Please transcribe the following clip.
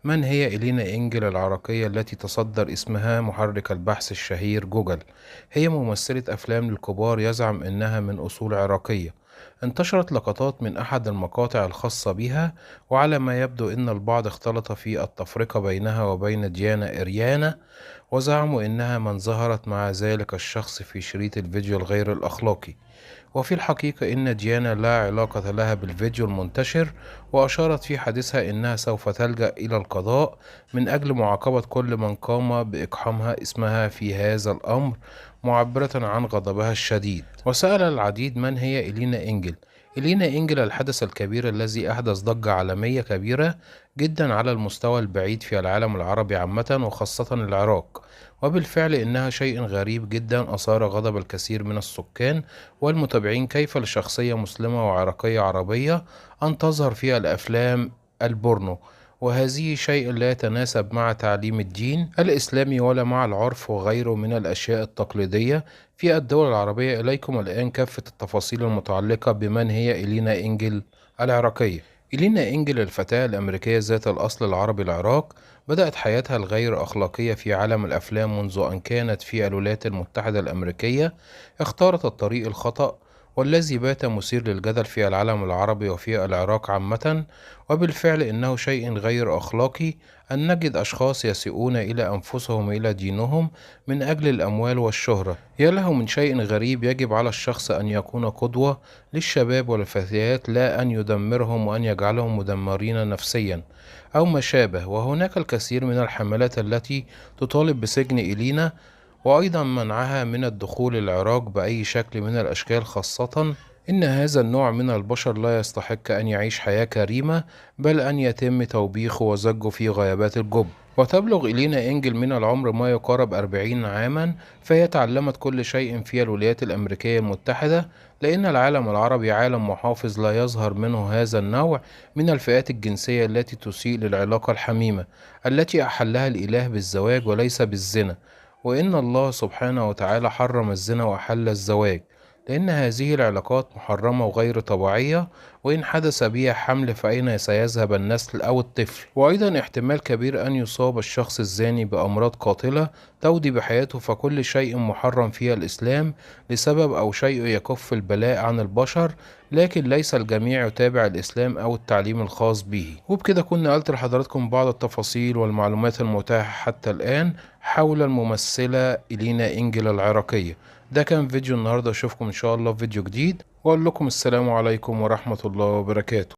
من هي إلينا إنجل العراقية التي تصدر اسمها محرك البحث الشهير جوجل؟ هي ممثلة أفلام للكبار يزعم أنها من أصول عراقية. انتشرت لقطات من أحد المقاطع الخاصة بها، وعلى ما يبدو أن البعض اختلط في التفرقة بينها وبين ديانا إريانا، وزعموا أنها من ظهرت مع ذلك الشخص في شريط الفيديو الغير الأخلاقي. وفي الحقيقة إن ديانا لا علاقة لها بالفيديو المنتشر، وأشارت في حديثها إنها سوف تلجأ إلى القضاء من أجل معاقبة كل من قام بإقحامها اسمها في هذا الأمر، معبرة عن غضبها الشديد. وسأل العديد من هي إلينا إنجل. إلينا إنجل الحدث الكبير الذي أحدث ضجة عالمية كبيرة جدا على المستوى البعيد في العالم العربي عامة وخاصة العراق. وبالفعل إنها شيء غريب جدا أثار غضب الكثير من السكان والمتابعين. كيف لشخصية مسلمة وعراقية عربية أن تظهر في الأفلام البورنو؟ وهذه شيء لا يتناسب مع تعليم الدين الإسلامي ولا مع العرف وغيره من الأشياء التقليدية في الدول العربية. إليكم الآن كافة التفاصيل المتعلقة بمن هي إلينا إنجل العراقية. إلينا إنجل الفتاة الأمريكية ذات الأصل العربي العراق بدأت حياتها الغير أخلاقية في عالم الأفلام منذ أن كانت في الولايات المتحدة الأمريكية. اختارت الطريق الخطأ والذي بات مثير للجدل في العالم العربي وفي العراق عامة. وبالفعل إنه شيء غير أخلاقي أن نجد أشخاص يسيئون إلى أنفسهم وإلى دينهم من أجل الأموال والشهرة. يا له من شيء غريب. يجب على الشخص أن يكون قدوة للشباب والفتيات، لا أن يدمرهم وأن يجعلهم مدمرين نفسيا أو ما شابه. وهناك الكثير من الحملات التي تطالب بسجن إلينا وأيضا منعها من الدخول العراق بأي شكل من الأشكال، خاصة إن هذا النوع من البشر لا يستحق أن يعيش حياة كريمة، بل أن يتم توبيخه وزجه في غيابات الجب. وتبلغ إلينا إنجل من العمر ما يقارب 40 عاما، فهي تعلمت كل شيء في الولايات الأمريكية المتحدة، لأن العالم العربي عالم محافظ لا يظهر منه هذا النوع من الفئات الجنسية التي تسيء للعلاقة الحميمة التي أحلها الإله بالزواج وليس بالزنا. وإن الله سبحانه وتعالى حرم الزنا وأحل الزواج، لأن هذه العلاقات محرمة وغير طبيعية، وإن حدث بها حمل فأين سيذهب النسل أو الطفل؟ وأيضا احتمال كبير أن يصاب الشخص الزاني بأمراض قاتلة تودي بحياته. فكل شيء محرم في الإسلام لسبب أو شيء يكف البلاء عن البشر، لكن ليس الجميع يتابع الإسلام أو التعليم الخاص به. وبكده كنا قلت لحضراتكم بعض التفاصيل والمعلومات المتاحة حتى الآن حول الممثلة إلينا إنجل العراقية. ده كان فيديو النهاردة، أشوفكم إن شاء الله في فيديو جديد، وأقول لكم السلام عليكم ورحمة الله وبركاته.